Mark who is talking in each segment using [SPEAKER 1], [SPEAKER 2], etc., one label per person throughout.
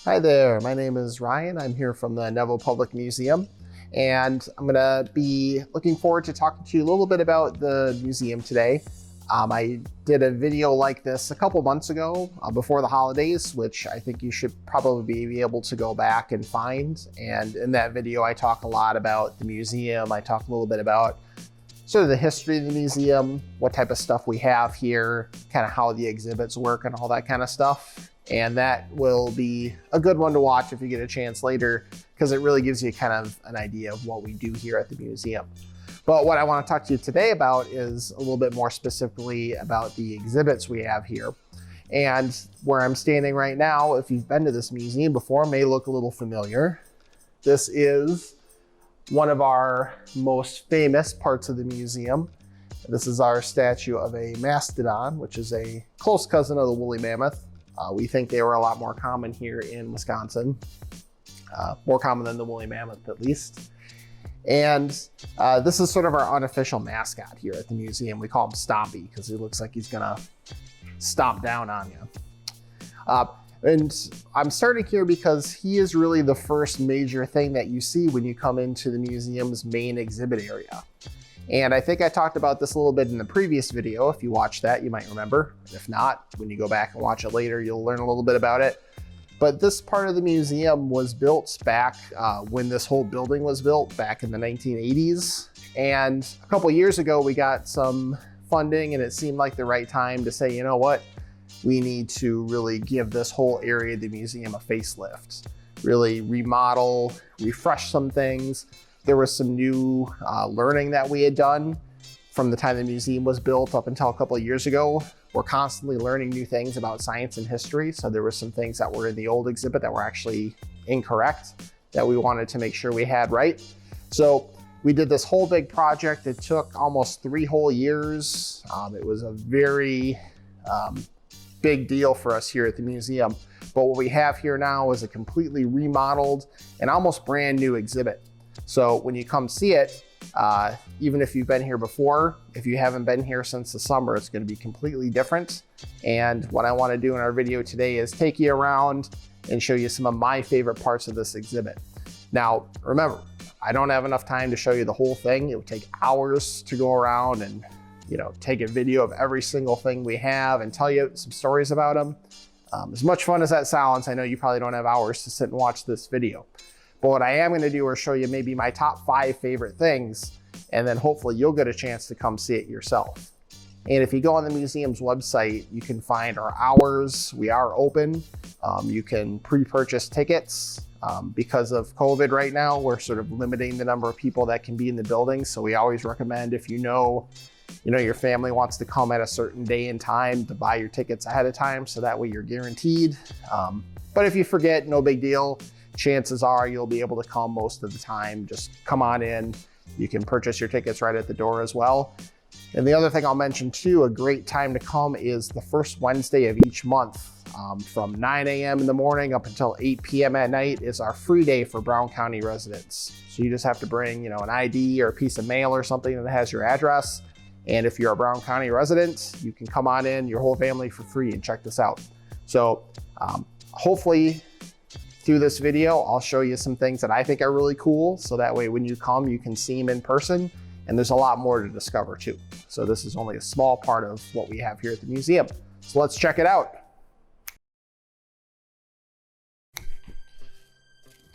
[SPEAKER 1] Hi there, my name is Ryan. I'm here from the Neville Public Museum, and I'm gonna be looking forward to talking to you a little bit about the museum today. I did a video like this a couple months ago before the holidays, which I think you should probably be able to go back and find. And in that video, I talk a lot about the museum. I talk a little bit about sort of the history of the museum, what type of stuff we have here, kind of how the exhibits work and all that kind of stuff. And that will be a good one to watch if you get a chance later, because it really gives you kind of an idea of what we do here at the museum. But what I want to talk to you today about is a little bit more specifically about the exhibits we have here. And where I'm standing right now, if you've been to this museum before, may look a little familiar. This is one of our most famous parts of the museum. This is our statue of a mastodon, which is a close cousin of the woolly mammoth. We think they were a lot more common here in Wisconsin, more common than the woolly mammoth at least. And this is sort of our unofficial mascot here at the museum. We call him Stompy because he looks like he's gonna stomp down on you. And I'm starting here because he is really the first major thing that you see when you come into the museum's main exhibit area. And I think I talked about this a little bit in the previous video. If you watched that, you might remember. If not, when you go back and watch it later, you'll learn a little bit about it. But this part of the museum was built back when this whole building was built back in the 1980s. And a couple years ago, we got some funding and it seemed like the right time to say, you know what? We need to really give this whole area of the museum a facelift, really remodel, refresh some things. There was some new learning that we had done from the time the museum was built up until a couple of years ago. We're constantly learning new things about science and history. So there were some things that were in the old exhibit that were actually incorrect that we wanted to make sure we had right. So we did this whole big project. It took almost 3 whole years. It was a very big deal for us here at the museum. But what we have here now is a completely remodeled and almost brand new exhibit. So when you come see it, even if you've been here before, if you haven't been here since the summer, it's going to be completely different. And what I want to do in our video today is take you around and show you some of my favorite parts of this exhibit. Now, remember, I don't have enough time to show you the whole thing. It would take hours to go around and, take a video of every single thing we have and tell you some stories about them. As much fun as that sounds, I know you probably don't have hours to sit and watch this video. But what I am going to do is show you maybe my top 5 favorite things, and then hopefully you'll get a chance to come see it yourself. And if you go on the museum's website, you can find our hours. We are open. You can pre-purchase tickets. Because of COVID right now, we're sort of limiting the number of people that can be in the building. So we always recommend, if your family wants to come at a certain day and time, to buy your tickets ahead of time, so that way you're guaranteed. But if you forget, no big deal. Chances are you'll be able to come most of the time. Just come on in. You can purchase your tickets right at the door as well. And the other thing I'll mention too, a great time to come is the first Wednesday of each month. From 9 a.m. in the morning up until 8 p.m. at night is our free day for Brown County residents. So you just have to bring, an ID or a piece of mail or something that has your address. And if you're a Brown County resident, you can come on in, your whole family, for free and check this out. So hopefully through this video, I'll show you some things that I think are really cool. So that way when you come, you can see them in person, and there's a lot more to discover too. So this is only a small part of what we have here at the museum. So let's check it out.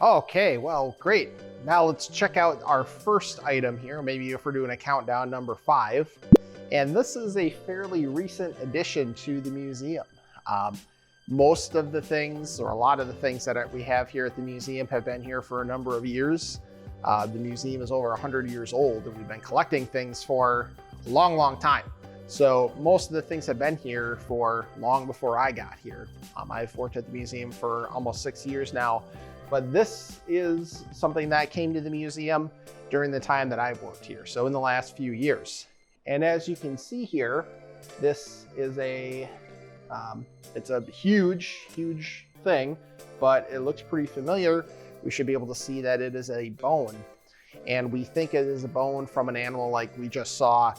[SPEAKER 1] Okay, well, great. Now let's check out our first item here, maybe if we're doing a countdown, number 5. And this is a fairly recent addition to the museum. Most of the things, or a lot of the things that we have here at the museum, have been here for a number of years. The museum is over 100 years old, and we've been collecting things for a long, long time. So most of the things have been here for long before I got here. I've worked at the museum for almost 6 years now, but this is something that came to the museum during the time that I've worked here, so in the last few years. And as you can see here, this is it's a huge, huge thing, but it looks pretty familiar. We should be able to see that it is a bone. And we think it is a bone from an animal like we just saw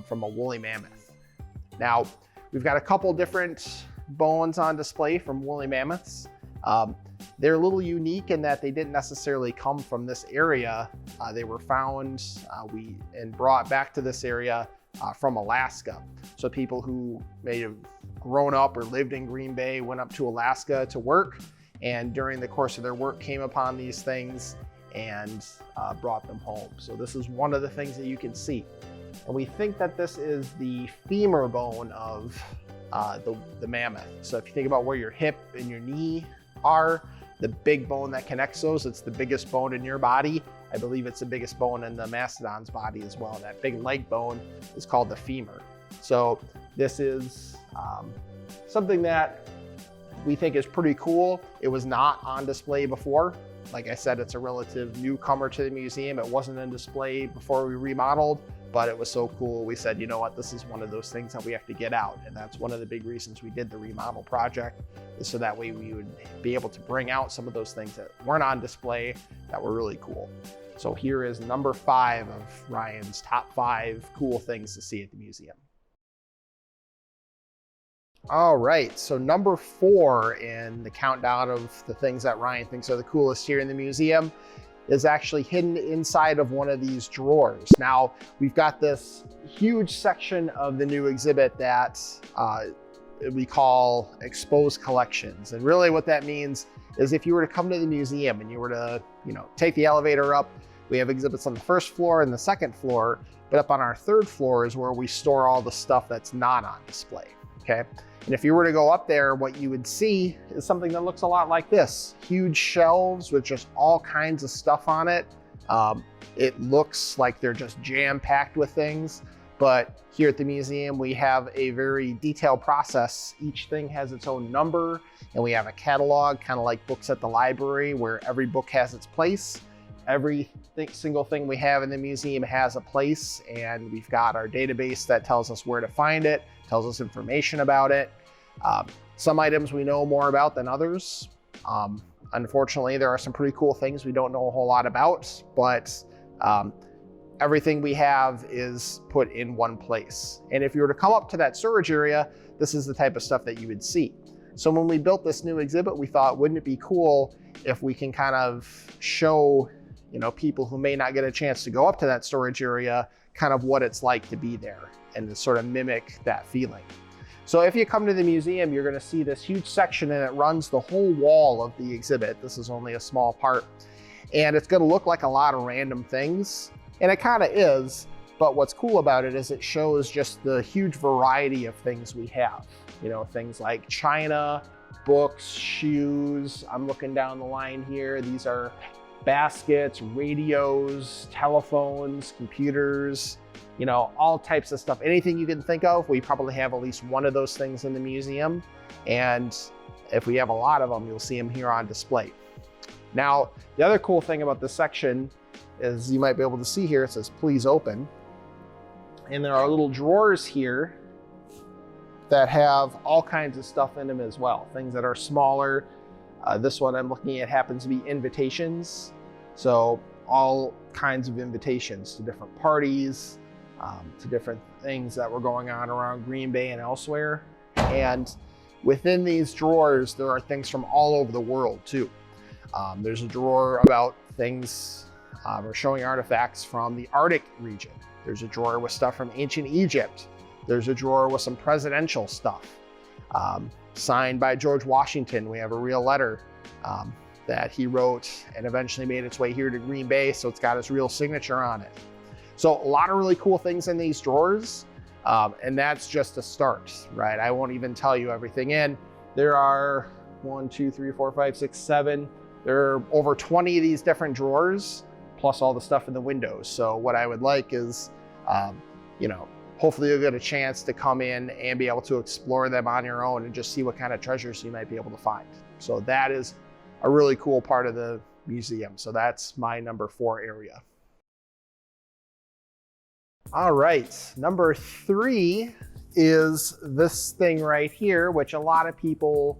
[SPEAKER 1] from a woolly mammoth. Now, we've got a couple different bones on display from woolly mammoths. They're a little unique in that they didn't necessarily come from this area. They were found and brought back to this area from Alaska. So people who may have grown up or lived in Green Bay went up to Alaska to work, and during the course of their work came upon these things and brought them home. So this is one of the things that you can see. And we think that this is the femur bone of the mammoth. So if you think about where your hip and your knee are, the big bone that connects those, it's the biggest bone in your body. I believe it's the biggest bone in the mastodon's body as well. That big leg bone is called the femur. So this is something that we think is pretty cool. It was not on display before. Like I said, it's a relative newcomer to the museum. It wasn't in display before we remodeled, but it was so cool. We said, you know what, this is one of those things that we have to get out. And that's one of the big reasons we did the remodel project, is so that way we would be able to bring out some of those things that weren't on display that were really cool. So here is number 5 of Ryan's top 5 cool things to see at the museum. All right, so number 4 in the countdown of the things that Ryan thinks are the coolest here in the museum is actually hidden inside of one of these drawers. Now, we've got this huge section of the new exhibit that we call exposed collections. And really what that means is if you were to come to the museum and you were to, take the elevator up, we have exhibits on the first floor and the second floor, but up on our 3rd floor is where we store all the stuff that's not on display, okay? And if you were to go up there, what you would see is something that looks a lot like this. Huge shelves with just all kinds of stuff on it. It looks like they're just jam-packed with things, but here at the museum, we have a very detailed process. Each thing has its own number, and we have a catalog, kind of like books at the library, where every book has its place. Every single thing we have in the museum has a place, and we've got our database that tells us where to find it, tells us information about it. Some items we know more about than others. Unfortunately, there are some pretty cool things we don't know a whole lot about, but everything we have is put in one place. And if you were to come up to that storage area, this is the type of stuff that you would see. So when we built this new exhibit, we thought, wouldn't it be cool if we can kind of show people who may not get a chance to go up to that storage area, kind of what it's like to be there and to sort of mimic that feeling. So if you come to the museum, you're going to see this huge section, and it runs the whole wall of the exhibit. This is only a small part, and it's going to look like a lot of random things, and it kind of is, but what's cool about it is it shows just the huge variety of things we have. Things like china, books, shoes. I'm looking down the line here. These are baskets, radios, telephones, computers, all types of stuff. Anything you can think of, we probably have at least one of those things in the museum. And if we have a lot of them, you'll see them here on display. Now, the other cool thing about this section is you might be able to see here, it says, please open. And there are little drawers here that have all kinds of stuff in them as well. Things that are smaller. This one I'm looking at happens to be invitations. So all kinds of invitations to different parties, to different things that were going on around Green Bay and elsewhere. And within these drawers, there are things from all over the world too. There's a drawer about things or showing artifacts from the Arctic region. There's a drawer with stuff from ancient Egypt. There's a drawer with some presidential stuff. Signed by George Washington. We have a real letter that he wrote and eventually made its way here to Green Bay, so it's got his real signature on it. So a lot of really cool things in these drawers, and that's just a start, right? I won't even tell you everything in. There are 1, 2, 3, 4, 5, 6, 7. There are over 20 of these different drawers, plus all the stuff in the windows. So what I would like is, hopefully you'll get a chance to come in and be able to explore them on your own and just see what kind of treasures you might be able to find. So that is a really cool part of the museum. So that's my number 4 area. All right, number 3 is this thing right here, which a lot of people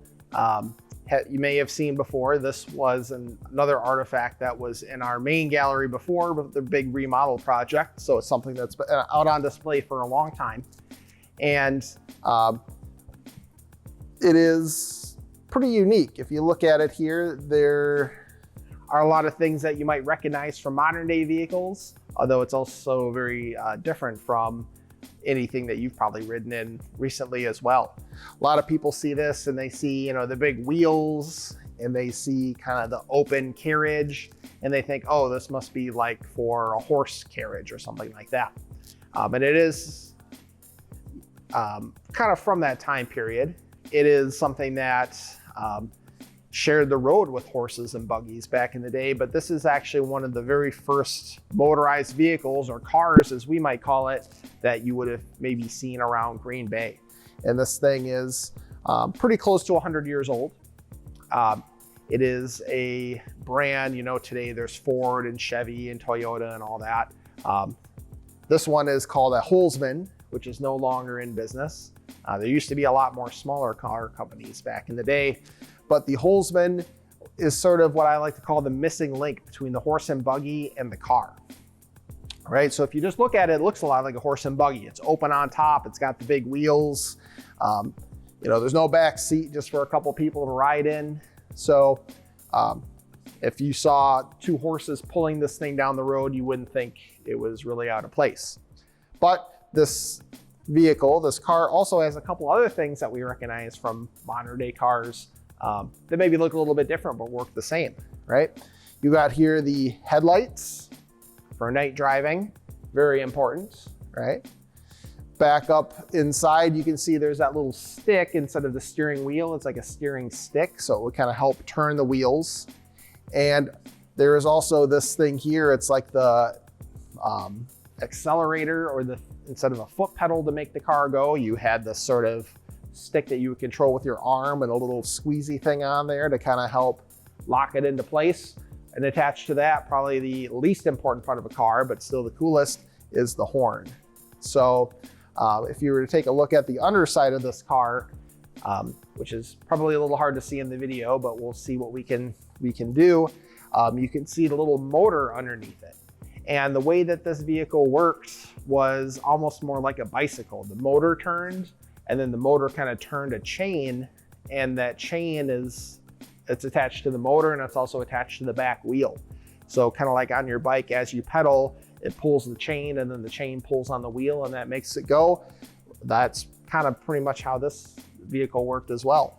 [SPEAKER 1] you may have seen before. This was another artifact that was in our main gallery before the big remodel project. So it's something that's been out on display for a long time. And it is pretty unique. If you look at it here, there are a lot of things that you might recognize from modern day vehicles, although it's also very different from anything that you've probably ridden in recently as well. A lot of people see this and they see, you know, the big wheels and they see kind of the open carriage and they think, oh, this must be like for a horse carriage or something like that. And it is kind of from that time period. It is something that shared the road with horses and buggies back in the day, but this is actually one of the very first motorized vehicles, or cars as we might call it, that you would have maybe seen around Green Bay. And this thing is pretty close to 100 years old. It is a brand, you know, today there's Ford and Chevy and Toyota and all that. This one is called a Holzman, which is no longer in business. There used to be a lot more smaller car companies back in the day, but the Holzman is sort of what I like to call the missing link between the horse and buggy and the car. All right, so if you just look at it, it looks a lot like a horse and buggy. It's open on top, it's got the big wheels. You know, there's no back seat just for a couple people to ride in. So if you saw two horses pulling this thing down the road, you wouldn't think it was really out of place. But this vehicle, this car, also has a couple other things that we recognize from modern day cars that maybe look a little bit different but work the same, right? You got here the headlights for night driving, very important, right? Back up inside, you can see there's that little stick instead of the steering wheel. It's like a steering stick, so it would kind of help turn the wheels. And there is also this thing here. It's like the accelerator, or instead of a foot pedal to make the car go, you had this sort of stick that you would control with your arm and a little squeezy thing on there to kind of help lock it into place. And attached to that, probably the least important part of a car, but still the coolest, is the horn. So if you were to take a look at the underside of this car, which is probably a little hard to see in the video, but we'll see what we can do. You can see the little motor underneath it. And the way that this vehicle worked was almost more like a bicycle. The motor turned, and then the motor kind of turned a chain, and that chain it's attached to the motor, and it's also attached to the back wheel. So kind of like on your bike, as you pedal, it pulls the chain, and then the chain pulls on the wheel, and that makes it go. That's kind of pretty much how this vehicle worked as well.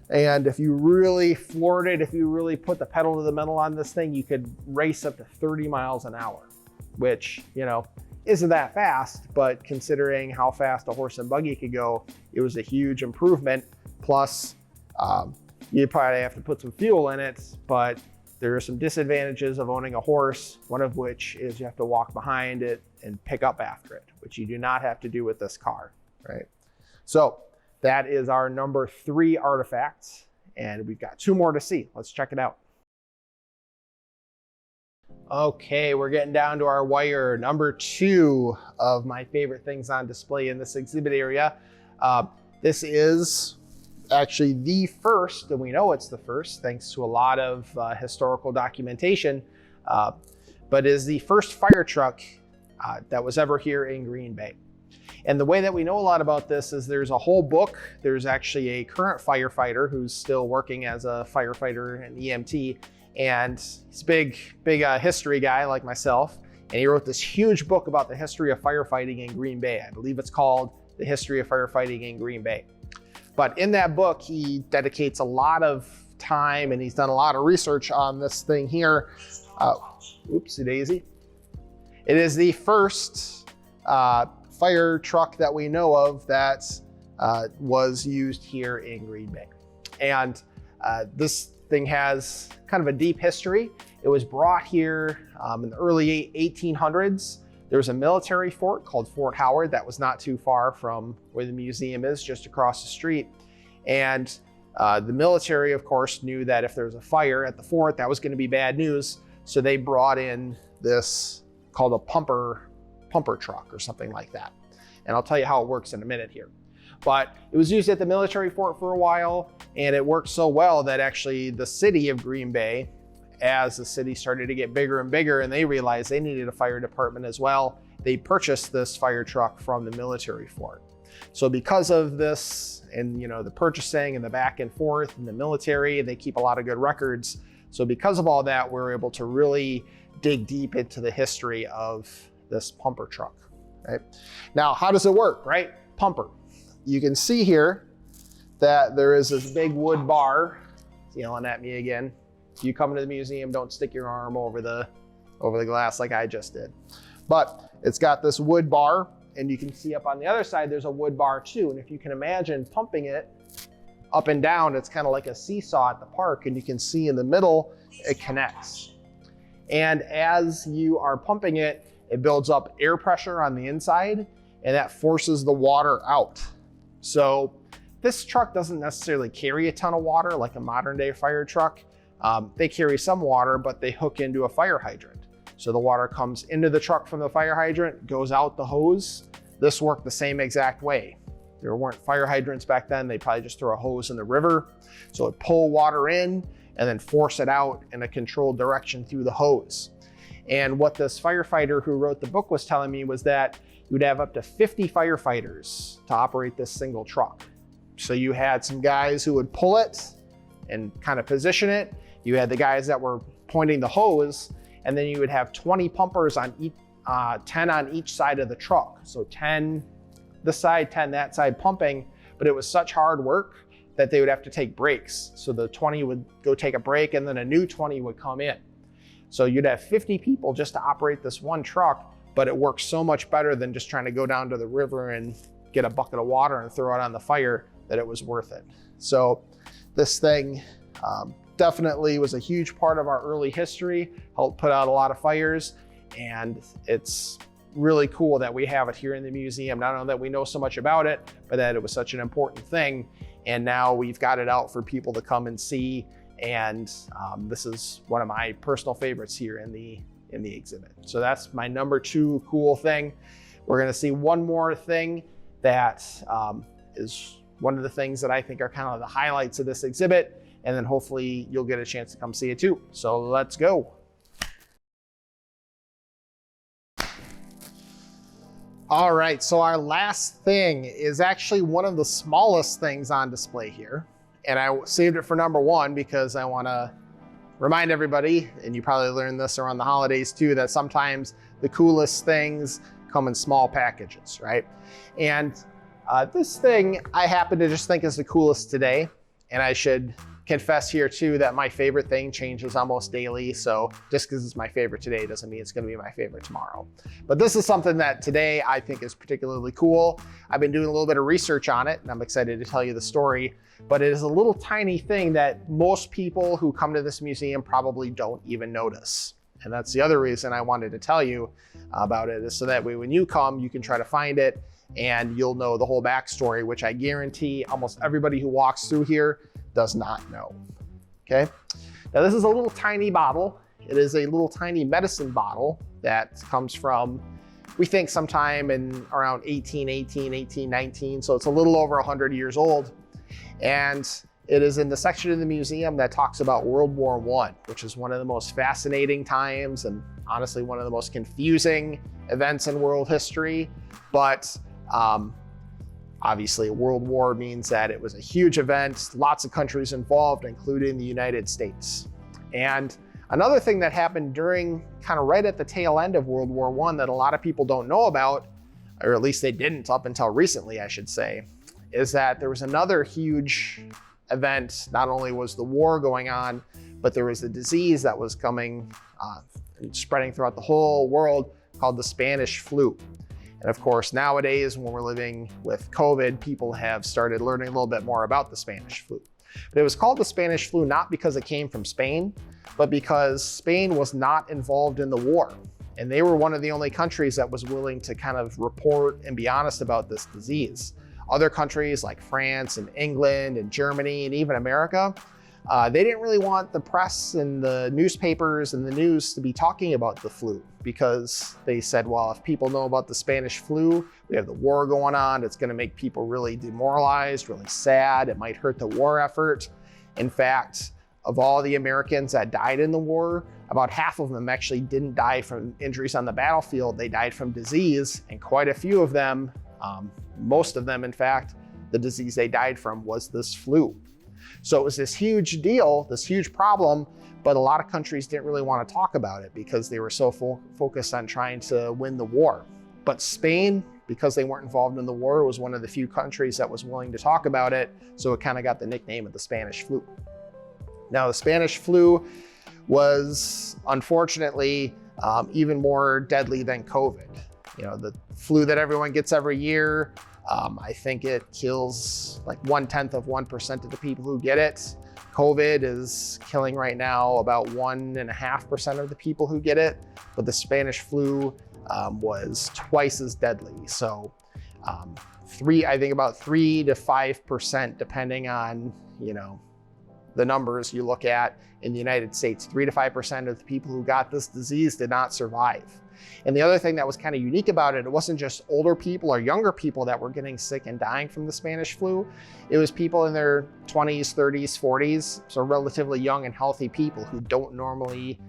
[SPEAKER 1] And if you really floored it, if you really put the pedal to the metal on this thing, you could race up to 30 miles an hour, which, you know, isn't that fast, but considering how fast a horse and buggy could go, it was a huge improvement. Plus, you probably have to put some fuel in it, but there are some disadvantages of owning a horse, one of which is you have to walk behind it and pick up after it, which you do not have to do with this car, right? So that is our number 3 artifacts, and we've got 2 more to see. Let's check it out. Okay, we're getting down to our wire, number 2 of my favorite things on display in this exhibit area. This is actually the first, and we know it's the first thanks to a lot of historical documentation, but is the first fire truck that was ever here in Green Bay. And the way that we know a lot about this is there's a whole book. There's actually a current firefighter who's still working as a firefighter and EMT, and he's a big history guy like myself, and he wrote this huge book about the history of firefighting in Green Bay. I believe it's called The History of Firefighting in Green Bay. But in that book, he dedicates a lot of time, and he's done a lot of research on this thing here. Oopsie daisy. It is the first fire truck that we know of that was used here in Green Bay. And this thing has kind of a deep history. It was brought here in the early 1800s. There was a military fort called Fort Howard that was not too far from where the museum is, just across the street. And the military, of course, knew that if there was a fire at the fort, that was going to be bad news. So they brought in this called a pumper truck or something like that. And I'll tell you how it works in a minute here. But it was used at the military fort for a while, and it worked so well that actually the city of Green Bay, as the city started to get bigger and bigger and they realized they needed a fire department as well, they purchased this fire truck from the military fort. So because of this and the purchasing and the back and forth and the military, they keep a lot of good records. So because of all that, we're able to really dig deep into the history of this pumper truck, right? Now, how does it work, right? Pumper. You can see here that there is this big wood bar. It's yelling at me again. If you come to the museum, don't stick your arm over the glass like I just did. But it's got this wood bar, and you can see up on the other side, there's a wood bar too. And if you can imagine pumping it up and down, it's kind of like a seesaw at the park, and you can see in the middle, it connects. And as you are pumping it, it builds up air pressure on the inside, and that forces the water out. So this truck doesn't necessarily carry a ton of water like a modern day fire truck. They carry some water, but they hook into a fire hydrant. So the water comes into the truck from the fire hydrant, goes out the hose. This worked the same exact way. There weren't fire hydrants back then. They probably just threw a hose in the river. So it pull water in and then force it out in a controlled direction through the hose. And what this firefighter who wrote the book was telling me was that you would have up to 50 firefighters to operate this single truck. So you had some guys who would pull it and kind of position it. You had the guys that were pointing the hose, and then you would have 20 pumpers on each, 10 on each side of the truck. So 10 this side, 10 that side pumping, but it was such hard work that they would have to take breaks. So the 20 would go take a break, and then a new 20 would come in. So you'd have 50 people just to operate this one truck, but it works so much better than just trying to go down to the river and get a bucket of water and throw it on the fire, that it was worth it. So this thing definitely was a huge part of our early history, helped put out a lot of fires, and it's really cool that we have it here in the museum. Not only that we know so much about it, but that it was such an important thing. And now we've got it out for people to come and see. And this is one of my personal favorites here in the exhibit. So that's my number 2 cool thing. We're gonna see one more thing that is one of the things that I think are kind of the highlights of this exhibit. And then hopefully you'll get a chance to come see it too. So let's go. All right, so our last thing is actually one of the smallest things on display here. And I saved it for number 1 because I wanna remind everybody, and you probably learned this around the holidays too, that sometimes the coolest things come in small packages, right? And this thing I happen to just think is the coolest today. And I should confess here too that my favorite thing changes almost daily. So just because it's my favorite today doesn't mean it's going to be my favorite tomorrow. But this is something that today I think is particularly cool. I've been doing a little bit of research on it, and I'm excited to tell you the story. But it is a little tiny thing that most people who come to this museum probably don't even notice. And that's the other reason I wanted to tell you about it, is so that way when you come, you can try to find it and you'll know the whole backstory, which I guarantee almost everybody who walks through here does not know, okay? Now this is a little tiny bottle. It is a little tiny medicine bottle that comes from, we think sometime in around 1818, 1819. So it's a little over 100 years old. And it is in the section of the museum that talks about World War I, which is one of the most fascinating times and honestly one of the most confusing events in world history. But obviously, World War means that it was a huge event, lots of countries involved, including the United States. And another thing that happened during, kind of right at the tail end of World War I that a lot of people don't know about, or at least they didn't up until recently, I should say, is that there was another huge event. Not only was the war going on, but there was a disease that was coming and spreading throughout the whole world called the Spanish flu. And of course, nowadays, when we're living with COVID, people have started learning a little bit more about the Spanish flu. But it was called the Spanish flu not because it came from Spain, but because Spain was not involved in the war. And they were one of the only countries that was willing to kind of report and be honest about this disease. Other countries like France and England and Germany and even America, they didn't really want the press and the newspapers and the news to be talking about the flu, because they said, well, if people know about the Spanish flu, we have the war going on, it's gonna make people really demoralized, really sad, it might hurt the war effort. In fact, of all the Americans that died in the war, about half of them actually didn't die from injuries on the battlefield, they died from disease, and quite a few of them Most of them, in fact, the disease they died from was this flu. So it was this huge deal, this huge problem, but a lot of countries didn't really want to talk about it because they were so focused on trying to win the war. But Spain, because they weren't involved in the war, was one of the few countries that was willing to talk about it, so it kind of got the nickname of the Spanish flu. Now, the Spanish flu was unfortunately even more deadly than COVID. You know, the flu that everyone gets every year, I think it kills like 1/10% of the people who get it. COVID is killing right now about 1.5% of the people who get it, but the Spanish flu was twice as deadly. So I think about 3 to 5%, depending on, you know, the numbers you look at in the United States, 3 to 5% of the people who got this disease did not survive. And the other thing that was kind of unique about it, it wasn't just older people or younger people that were getting sick and dying from the Spanish flu. It was people in their 20s, 30s, 40s, so relatively young and healthy people who don't normally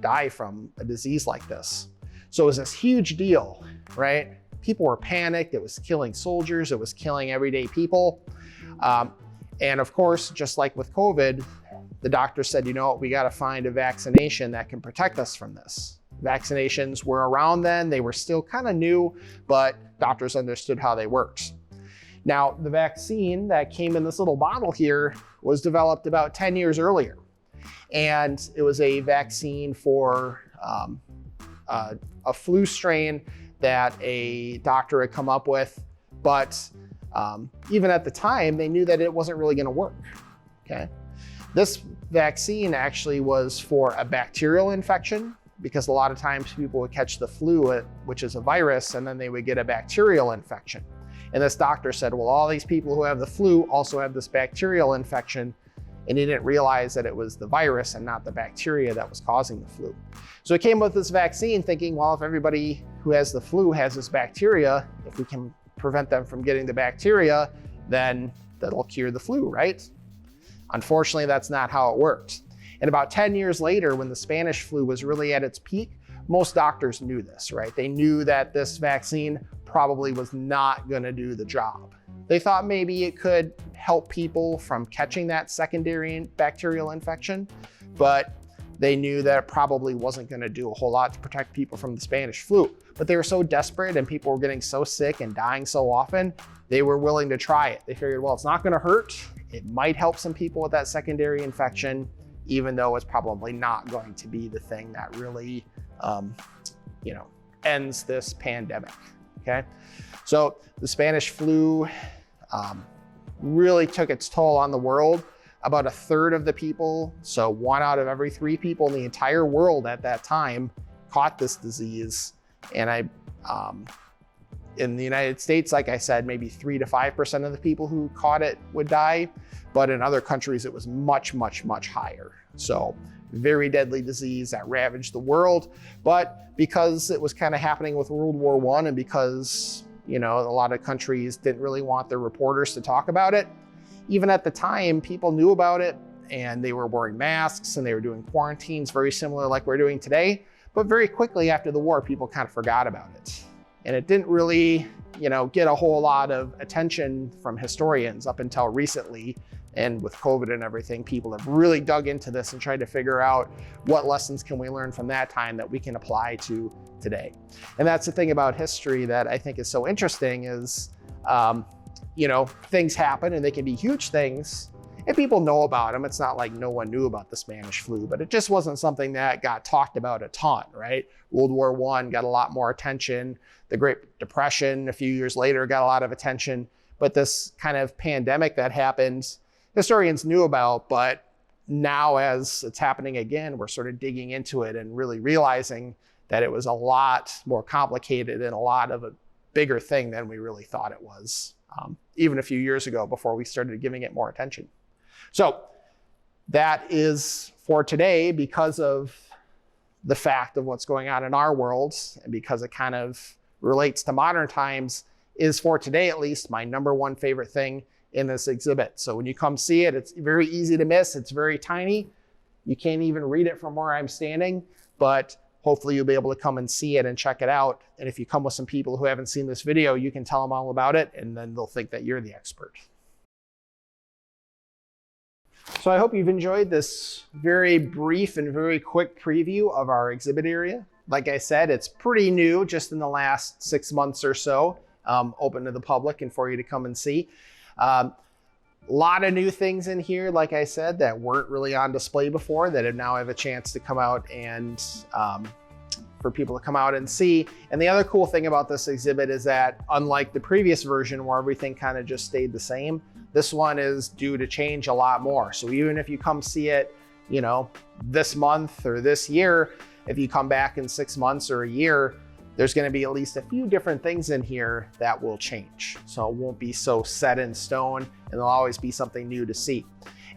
[SPEAKER 1] die from a disease like this. So it was this huge deal, right? People were panicked. It was killing soldiers. It was killing everyday people. And of course, just like with COVID, the doctor said, you know what, we got to find a vaccination that can protect us from this. Vaccinations were around then. They were still kind of new, but doctors understood how they worked. Now, the vaccine that came in this little bottle here was developed about 10 years earlier. And it was a vaccine for a flu strain that a doctor had come up with. But even at the time, they knew that it wasn't really going to work. Okay. This vaccine actually was for a bacterial infection, because a lot of times people would catch the flu, which is a virus, and then they would get a bacterial infection. And this doctor said, well, all these people who have the flu also have this bacterial infection, and he didn't realize that it was the virus and not the bacteria that was causing the flu. So he came up with this vaccine thinking, well, if everybody who has the flu has this bacteria, if we can prevent them from getting the bacteria, then that'll cure the flu, right? Unfortunately, that's not how it worked. And about 10 years later, when the Spanish flu was really at its peak, most doctors knew this, right? They knew that this vaccine probably was not going to do the job. They thought maybe it could help people from catching that secondary bacterial infection, but they knew that it probably wasn't going to do a whole lot to protect people from the Spanish flu. But they were so desperate and people were getting so sick and dying so often, they were willing to try it. They figured, well, it's not going to hurt. It might help some people with that secondary infection, even though it's probably not going to be the thing that really, ends this pandemic, okay? So the Spanish flu really took its toll on the world. About 1/3 of the people, so 1 out of every 3 people in the entire world at that time caught this disease. And in the United States, like I said, maybe 3 to 5% of the people who caught it would die. But in other countries, it was much, much, much higher. So very deadly disease that ravaged the world. But because it was kind of happening with World War I, and because, a lot of countries didn't really want their reporters to talk about it, even at the time, people knew about it and they were wearing masks and they were doing quarantines very similar like we're doing today. But very quickly after the war, people kind of forgot about it. And it didn't really, get a whole lot of attention from historians up until recently. And with COVID and everything, people have really dug into this and tried to figure out what lessons can we learn from that time that we can apply to today. And that's the thing about history that I think is so interesting is, things happen and they can be huge things and people know about them. It's not like no one knew about the Spanish flu, but it just wasn't something that got talked about a ton, right? World War I got a lot more attention. The Great Depression a few years later got a lot of attention, but this kind of pandemic that happened, historians knew about, but now as it's happening again, we're sort of digging into it and really realizing that it was a lot more complicated and a lot of a bigger thing than we really thought it was, even a few years ago before we started giving it more attention. So that is for today, because of the fact of what's going on in our world and because it kind of relates to modern times, is for today at least my #1 favorite thing in this exhibit. So when you come see it, it's very easy to miss. It's very tiny. You can't even read it from where I'm standing, but hopefully you'll be able to come and see it and check it out. And if you come with some people who haven't seen this video, you can tell them all about it, and then they'll think that you're the expert. So I hope you've enjoyed this very brief and very quick preview of our exhibit area. Like I said, it's pretty new, just in the last 6 months or so, open to the public and for you to come and see. A lot of new things in here, like I said, that weren't really on display before, that now have a chance to come out and for people to come out and see. And the other cool thing about this exhibit is that, unlike the previous version where everything kind of just stayed the same, this one is due to change a lot more. So even if you come see it, you know, this month or this year, if you come back in 6 months or a year, there's going to be at least a few different things in here that will change. So it won't be so set in stone, and there'll always be something new to see.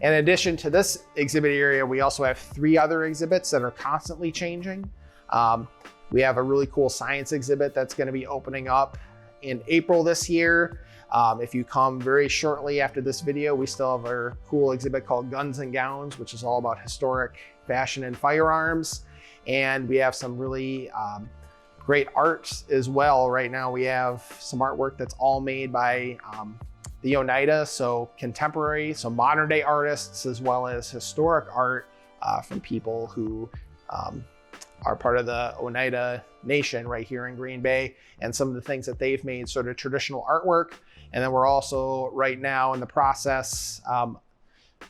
[SPEAKER 1] In addition to this exhibit area, we also have 3 other exhibits that are constantly changing. We have a really cool science exhibit that's going to be opening up in April this year. If you come very shortly after this video, we still have our cool exhibit called Guns and Gowns, which is all about historic fashion and firearms. And we have some really great art as well. Right now we have some artwork that's all made by the Oneida, so contemporary, so modern day artists, as well as historic art from people who are part of the Oneida Nation right here in Green Bay, and some of the things that they've made, sort of traditional artwork. And then we're also right now in the process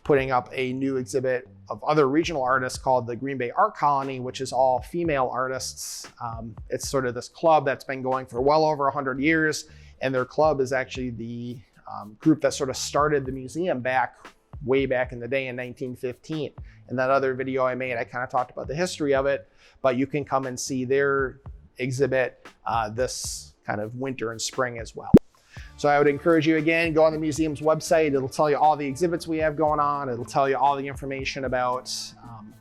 [SPEAKER 1] putting up a new exhibit of other regional artists called the Green Bay Art Colony, which is all female artists. It's sort of this club that's been going for well over 100 years. And their club is actually the group that sort of started the museum way back in the day in 1915. In that other video I made, I kind of talked about the history of it, but you can come and see their exhibit this kind of winter and spring as well. So I would encourage you, again, go on the museum's website. It'll tell you all the exhibits we have going on. It'll tell you all the information about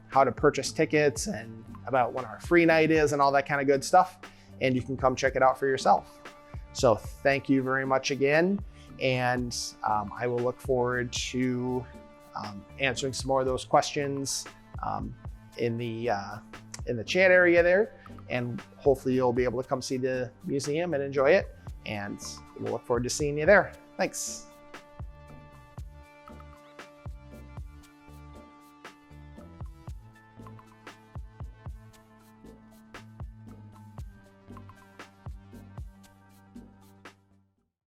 [SPEAKER 1] how to purchase tickets and about when our free night is and all that kind of good stuff. And you can come check it out for yourself. So thank you very much again. And I will look forward to answering some more of those questions in the chat area there. And hopefully you'll be able to come see the museum and enjoy it. And we'll look forward to seeing you there. Thanks.